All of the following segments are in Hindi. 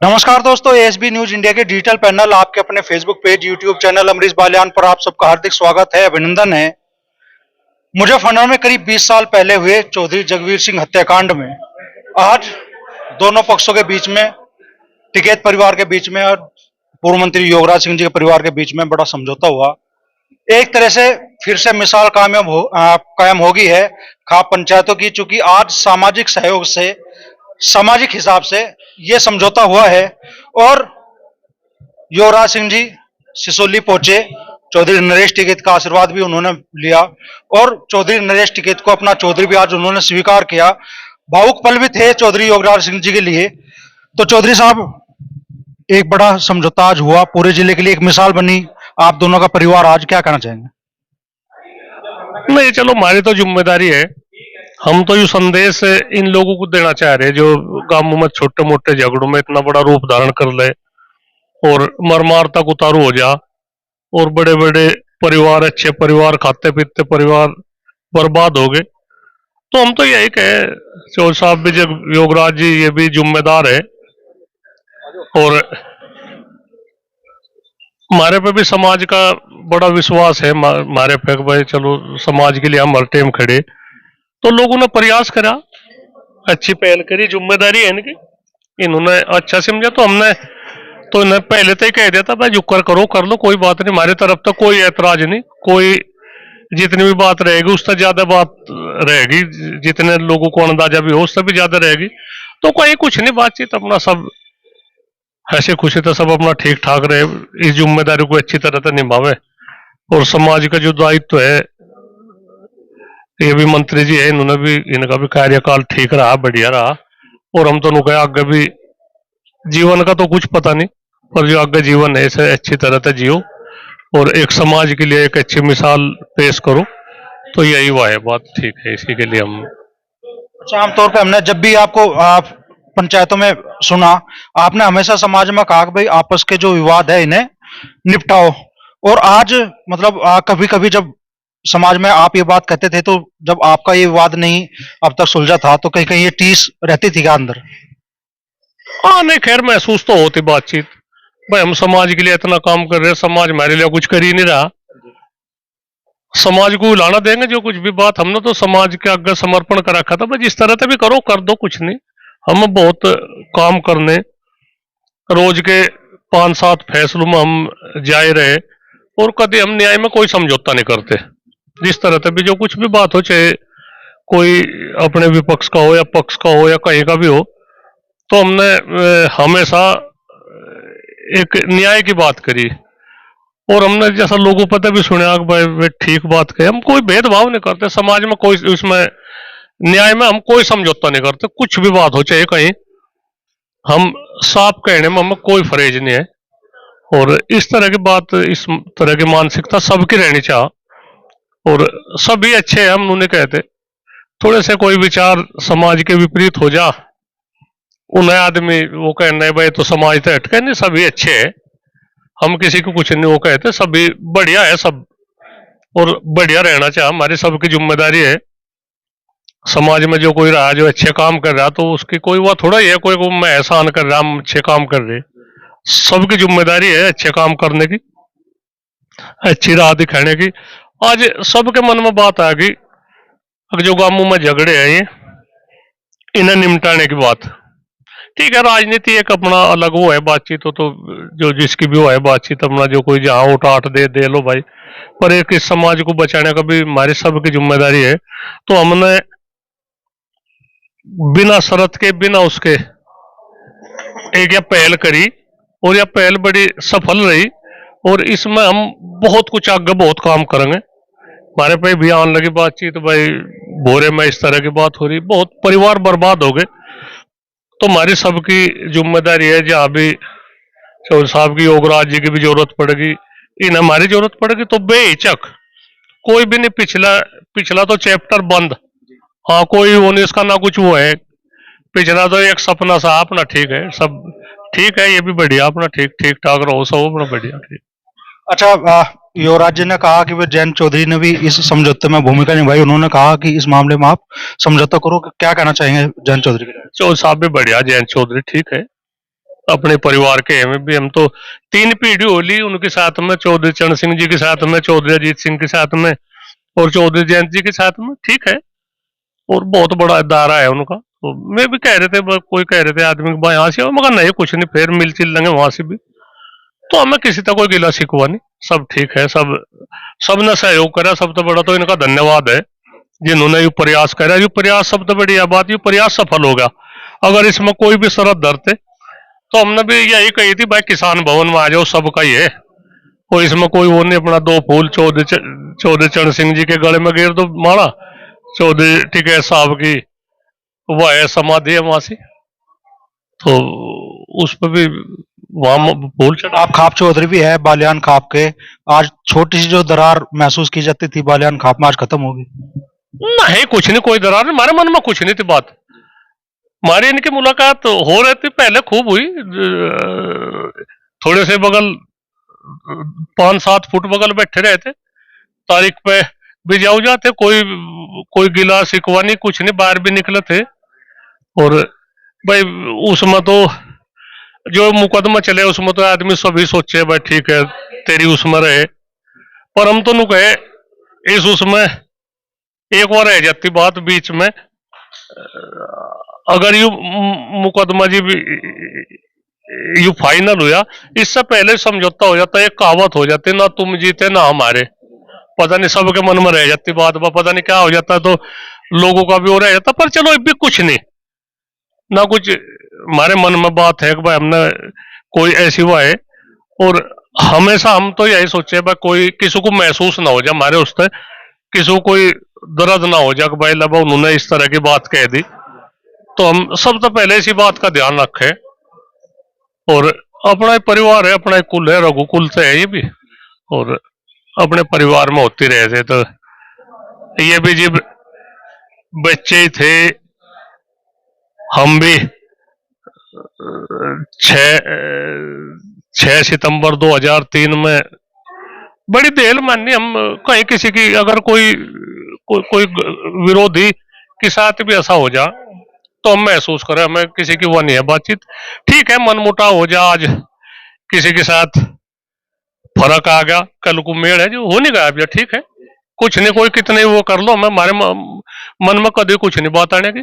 नमस्कार दोस्तों, एएसबी न्यूज इंडिया के डिजिटल पैनल आपके अपने Facebook page, YouTube channel Amrish Baliyan पर आप सबका हार्दिक स्वागत है, अभिनंदन है। मुजफ्फरनगर में करीब 20 साल पहले हुए चौधरी जगवीर सिंह हत्याकांड में आज दोनों पक्षों के बीच में, टिकैत परिवार के बीच में और पूर्व मंत्री योगराज सिंह जी के परिवार के बीच में बड़ा समझौता हुआ। एक तरह से फिर से मिसाल कायम हो गई है खाप पंचायतों की, चूंकि आज सामाजिक सहयोग से, सामाजिक हिसाब से ये समझौता हुआ है और युवराज सिंह जी सिसोली पहुंचे। चौधरी नरेश टिकैत का आशीर्वाद भी उन्होंने लिया और चौधरी नरेश टिकैत को अपना चौधरी भी आज उन्होंने स्वीकार किया। भावुक पल भी थे चौधरी योगराज सिंह जी के लिए। तो चौधरी साहब, एक बड़ा समझौता आज हुआ, पूरे जिले के लिए एक मिसाल बनी आप दोनों का परिवार, आज क्या कहना चाहेंगे? नहीं, चलो हमारी तो जिम्मेदारी है। हम तो ये संदेश इन लोगों को देना चाह रहे हैं जो गांवों में छोटे मोटे झगड़ों में इतना बड़ा रूप धारण कर ले और मरमार तक उतारू हो जा और बड़े बड़े परिवार, अच्छे परिवार, खाते पीते परिवार बर्बाद हो गए। तो हम तो यही कहे, चौधरी साहब भी, जब योगराज जी ये भी जिम्मेदार है और हमारे पे भी समाज का बड़ा विश्वास है हमारे पे, भाई चलो समाज के लिए हम हर टाइम खड़े। तो लोगों ने प्रयास करा, अच्छी पहल करी, जिम्मेदारी है इनकी, इन्होंने अच्छा समझा। तो हमने तो इन्हें पहले तो ही कह दिया था, भाई जो करो कर लो, कोई बात नहीं, हमारी तरफ तो कोई ऐतराज नहीं। कोई जितनी भी बात रहेगी उससे ज्यादा बात रहेगी, जितने लोगों को अंदाजा भी हो उससे भी ज्यादा रहेगी। तो कोई कुछ नहीं, बातचीत अपना सब ऐसे खुशी तो सब अपना ठीक ठाक रहे, इस जिम्मेदारी को अच्छी तरह से निभावे। और समाज का जो दायित्व है, ये भी मंत्री जी है, इन्होंने भी, इनका भी कार्यकाल ठीक रहा, बढ़िया रहा। और हम दोनों का आगे भी, जीवन का तो कुछ पता नहीं, पर जो आगे जीवन है इसे अच्छी तरह से जियो और एक समाज के लिए एक अच्छी मिसाल पेश करो। तो यही हुआ है, बात ठीक है, इसी के लिए हम। अच्छा, आमतौर पे हमने जब भी आपको पंचायतों में सुना, आपने हमेशा समाज में कहा कि भाई आपस के जो विवाद है इन्हें निपटाओ। और आज मतलब कभी कभी जब समाज में आप ये बात कहते थे, तो जब आपका ये विवाद नहीं अब तक सुलझा था, तो कहीं कहीं ये टीस रहती थी क्या अंदर? हाँ, नहीं, खैर महसूस तो होती बातचीत, भाई हम समाज के लिए इतना काम कर रहे हैं, समाज हमारे लिए कुछ कर ही नहीं रहा, समाज को लाना देंगे जो कुछ भी बात। हमने तो समाज के आगे समर्पण कर रखा था, भाई जिस तरह से भी करो कर दो, कुछ नहीं। हम बहुत काम करने, रोज के 5-7 फैसलों में हम जाए रहे और कभी हम न्याय में कोई समझौता नहीं करते। जिस तरह से भी जो कुछ भी बात हो, चाहे कोई अपने विपक्ष का हो या पक्ष का हो या कहीं का भी हो, तो हमने हमेशा एक न्याय की बात करी। और हमने जैसा लोगों पता भी सुना कि भाई वे ठीक बात कहे, हम कोई भेदभाव नहीं करते समाज में, कोई उसमें न्याय में हम कोई समझौता नहीं करते। कुछ भी बात हो चाहे कहीं, हम साफ कहने में हमें कोई फरेज नहीं है। और इस तरह की बात, इस तरह की मानसिकता सबकी रहनी चाहिए और सभी अच्छे हैं, हम उन्हें कहते। थोड़े से कोई विचार समाज के विपरीत हो जा, उन्हें आदमी वो कहना है भाई तो समाज से हटके, नहीं, सभी अच्छे है, हम किसी को कुछ नहीं वो कहते, सभी बढ़िया है सब, और बढ़िया रहना चाहिए, हमारी सबकी जिम्मेदारी है। समाज में जो कोई रहा, जो अच्छे काम कर रहा, तो उसकी कोई वो थोड़ा ही है कोई को मैं एहसान कर रहा, हम अच्छे काम कर रहे। सबकी जिम्मेदारी है अच्छे काम करने की, अच्छी राह दिखाने की। आज सबके मन में बात आ गई, जो गांवों में झगड़े हैं ये, इन्हें निपटाने की बात। ठीक है, राजनीति एक अपना अलग वो है, बातचीत तो जो जिसकी भी वो है बातचीत, अपना जो कोई जहां वोट आठ दे लो भाई, पर एक इस समाज को बचाने का भी हमारी सबकी जिम्मेदारी है। तो हमने बिना शर्त के, बिना उसके एक यह पहल करी और यह पहल बड़ी सफल रही। और इसमें हम बहुत कुछ आगे बहुत काम करेंगे। हमारे पे भी आने लगी बातचीत, भाई भोरे में इस तरह की बात हो रही, बहुत परिवार बर्बाद हो गए। तो हमारी सबकी जिम्मेदारी है, जहां भी चौधरी साहब की, योगराज जी की भी जरूरत पड़ेगी, इन हमारी जरूरत पड़ेगी, तो बेहिचक, कोई भी नहीं, पिछला पिछला तो चैप्टर बंद। हाँ, कोई वो नहीं, इसका ना कुछ वो है, पिछला तो एक सपना सा अपना, ठीक है, सब ठीक है, ये भी बढ़िया, अपना ठीक ठीक ठाक रहो, सब अपना बढ़िया ठीक। अच्छा, युवराज जी ने कहा कि वे जयंत चौधरी ने भी इस समझौते में भूमिका निभाई, उन्होंने कहा कि इस मामले में आप समझौता करो, क्या कहना चाहेंगे जयंत चौधरी के? चौधरी साहब भी बढ़िया, जयंत चौधरी ठीक है, अपने परिवार के हैं भी। हम तो 3 पीढ़ी हो ली उनके साथ में, चौधरी चरण सिंह जी के साथ में, चौधरी अजीत सिंह के साथ में और चौधरी जयंत जी के साथ में, ठीक है। और बहुत बड़ा दायरा है उनका। तो मैं भी कह रहे थे, कोई कह रहे थे आदमी के भाई यहाँ से, मगर नहीं कुछ नहीं, फिर मिल चिल लेंगे वहां से भी। तो हमें किसी तक कोई गिला शिकवा नहीं, सब ठीक है। सब ने सहयोग करा, सबसे बड़ा तो इनका धन्यवाद है जिन्होंने ये प्रयास करा। ये प्रयास सबसे बढ़िया बात, ये प्रयास सफल होगा। अगर इसमें कोई भी शरत धरते तो हमने भी यही कही थी, भाई किसान भवन में आ जाओ, सबका ही है। और इसमें कोई वो नहीं, अपना 2 फूल चौधरी चरण सिंह जी के गले में गिर दो माला, चौधरी टिकैत साहब की वह है समाधि है वहां से, तो उस पर भी वहां फूल चढ़ा। आप खाप चौधरी भी है बालियान खाप के। आज छोटी सी जो दरार महसूस की जाती थी बालियान खाप में, आज खत्म होगी। नहीं कुछ नहीं, कोई दरार नहीं, हमारे मन में कुछ नहीं थी बात। हमारी इनकी मुलाकात हो रही थी पहले, खूब हुई, थोड़े से बगल 5-7 फुट बगल बैठे रहे थे। तारीख पे भी जाओ जाते, कोई गिला शिकवा नहीं, कुछ नहीं, बाहर भी निकले थे। और भाई उसमें तो जो मुकदमा चले उसमें तो आदमी सभी सोचे भाई ठीक है तेरी उसमें रहे, पर हम तो नु कहे इस उसमें एक बार रह जाती बात बीच में। अगर यू मुकदमा जी भी यू फाइनल हुआ, इससे पहले समझौता हो जाता, एक कहावत हो जाती, ना तुम जीते ना हमारे, पता नहीं सबके मन में रह जाती बात, पता नहीं क्या हो जाता, तो लोगों का भी वो रह जाता। पर चलो भी कुछ नहीं, ना कुछ हमारे मन में बात है कि भाई हमने कोई ऐसी हुआ है। और हमेशा हम तो यही सोचे भाई कोई किसी को महसूस ना हो जाए हमारे उस तक, किसी को कोई दर्द ना हो जाए कि भाई लबा उन्होंने इस तरह की बात कह दी। तो हम सबसे पहले इसी बात का ध्यान रखें। और अपना ही परिवार है, अपना ही कुल है, रघुकुल से है ये भी, और अपने परिवार में होती रहे थे। तो ये भी जब बच्चे ही थे, हम भी 6 सितंबर 2003 में बड़ी देर मानी हम कहीं किसी की अगर कोई विरोधी के साथ भी ऐसा हो जा तो हम महसूस करें हमें किसी की वो नहीं है बातचीत, ठीक है मनमुटाव हो जा, आज किसी के साथ फर्क आ गया, कल को मेल है जो हो नहीं गया भैया, ठीक है कुछ नहीं, कोई कितने वो कर लो, हमें हमारे मन में कभी कुछ नहीं बात आने की,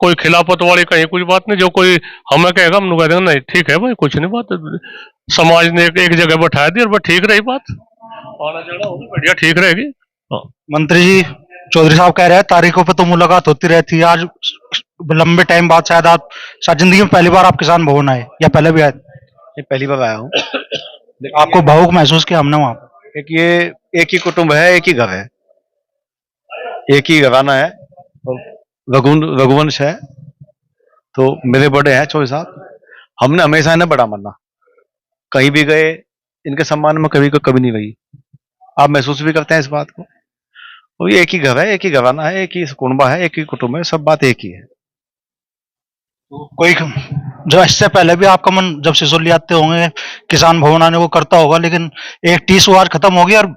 कोई खिलाफत वाली कहीं कुछ बात नहीं, जो कोई हमें कहेगा हम कह देंगे नहीं ठीक है भाई कुछ नहीं बात, समाज ने एक जगह बैठा दी और बस ठीक रही बात, आना जाना होगी बढ़िया ठीक रहेगी। हाँ। मंत्री जी चौधरी साहब कह रहे हैं तारीखों पर तो मुलाकात होती रहती है, आज लंबे टाइम बाद शायद जिंदगी में पहली बार आप किसान भवन आए या पहले भी आए? ये पहली बार आया हूँ। आपको भावुक महसूस किया हमने वहां पर? एक ही कुटुंब है, एक ही घर है, एक ही घराना है, रघुवंश है। तो मेरे बड़े हैं चौधरी साहब, हमने हमेशा इन्हें बड़ा माना, कहीं भी गए इनके सम्मान में कभी नहीं रही। आप महसूस भी करते हैं इस बात को। और ये एक ही घर है, एक ही घराना है, एक ही कुटुंबा है, एक ही कुटुंब है, सब बात एक ही है। कोई जो इससे पहले भी आपका मन जब सिसोली आते होंगे किसान भवन आने को करता होगा, लेकिन एक टीस वो आज खत्म हो गई और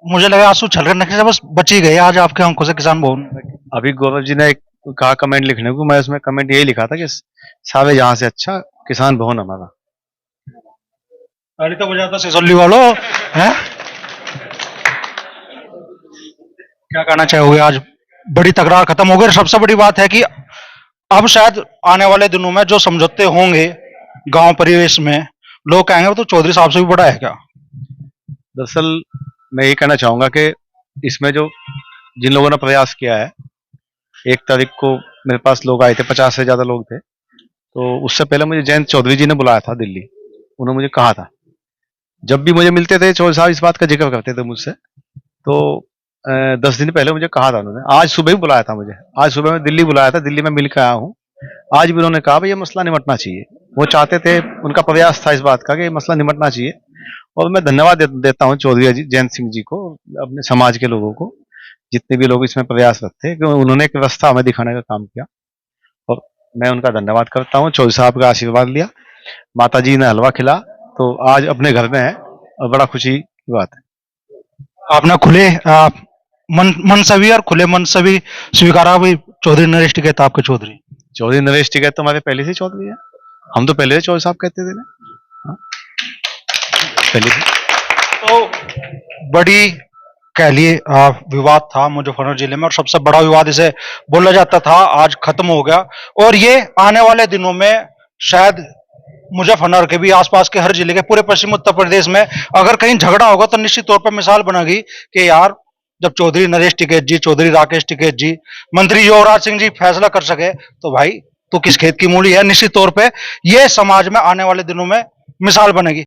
मुझे लगा आंसू छलकने से बस बच ही गए आज आपके आंखों से किसान भवन। अभी गौरव जी ने एक कहा कमेंट लिखने को, मैं उसमें कमेंट यही लिखा था कि सारे जहां से अच्छा किसान भवन हमारा। अरे तो बजाता सिसोली वालों हैं, क्या कहना चाहोगे? आज बड़ी तकरार खत्म हो गई और सबसे बड़ी बात है कि अब शायद आने वाले दिनों में जो समझौते होंगे गांव परिवेश में, लोग कहेंगे वो तो चौधरी साहब से भी बड़ा है क्या? दरअसल मैं ये कहना चाहूंगा कि इसमें जो जिन लोगों ने प्रयास किया है, 1 तारीख को मेरे पास लोग आए थे, 50 से ज्यादा लोग थे। तो उससे पहले मुझे जयंत चौधरी जी ने बुलाया था दिल्ली, उन्होंने मुझे कहा था, जब भी मुझे मिलते थे चौधरी साहब इस बात का जिक्र करते थे मुझसे। तो 10 दिन पहले मुझे कहा था उन्होंने, आज सुबह ही बुलाया था मुझे, आज सुबह में दिल्ली बुलाया था, दिल्ली में मिल के आया हूँ। आज भी उन्होंने कहा भाई ये मसला निमटना चाहिए, वो चाहते थे, उनका प्रयास था इस बात का कि ये मसला निमटना चाहिए। और मैं धन्यवाद देता हूँ चौधरी जी जयंत सिंह जी को, अपने समाज के लोगों को, जितने भी लोग इसमें प्रयासरत थे, कि उन्होंने एक रास्ता हमें दिखाने का काम किया, और मैं उनका धन्यवाद करता हूँ। चौधरी साहब का आशीर्वाद लिया, माता जी ने हलवा खिला, तो आज अपने घर में है और बड़ा खुशी की बात है। आपने खुले मनसवी और खुले मनसवी स्वीकारा भी चौधरी नरेश टिकैत आपके चौधरी? चौधरी नरेश टिकैत तो हमारे पहले से चौधरी है, हम तो पहले से चौधरी साहब कहते थे ना, हाँ, पहले से। तो बड़ी कह लिए विवाद था मुजफ्फरनगर जिले में, और सबसे बड़ा विवाद इसे बोला जाता था, आज खत्म हो गया। और ये आने वाले दिनों में शायद मुजफ्फरनगर के भी आसपास के हर जिले के पूरे पश्चिम उत्तर प्रदेश में अगर कहीं झगड़ा होगा तो निश्चित तौर पर मिसाल बनेगी कि यार जब चौधरी नरेश टिकैत जी, चौधरी राकेश टिकैत जी, मंत्री युवराज सिंह जी फैसला कर सके तो भाई तू किस खेत की मूली है। निश्चित तौर पे ये समाज में आने वाले दिनों में मिसाल बनेगी।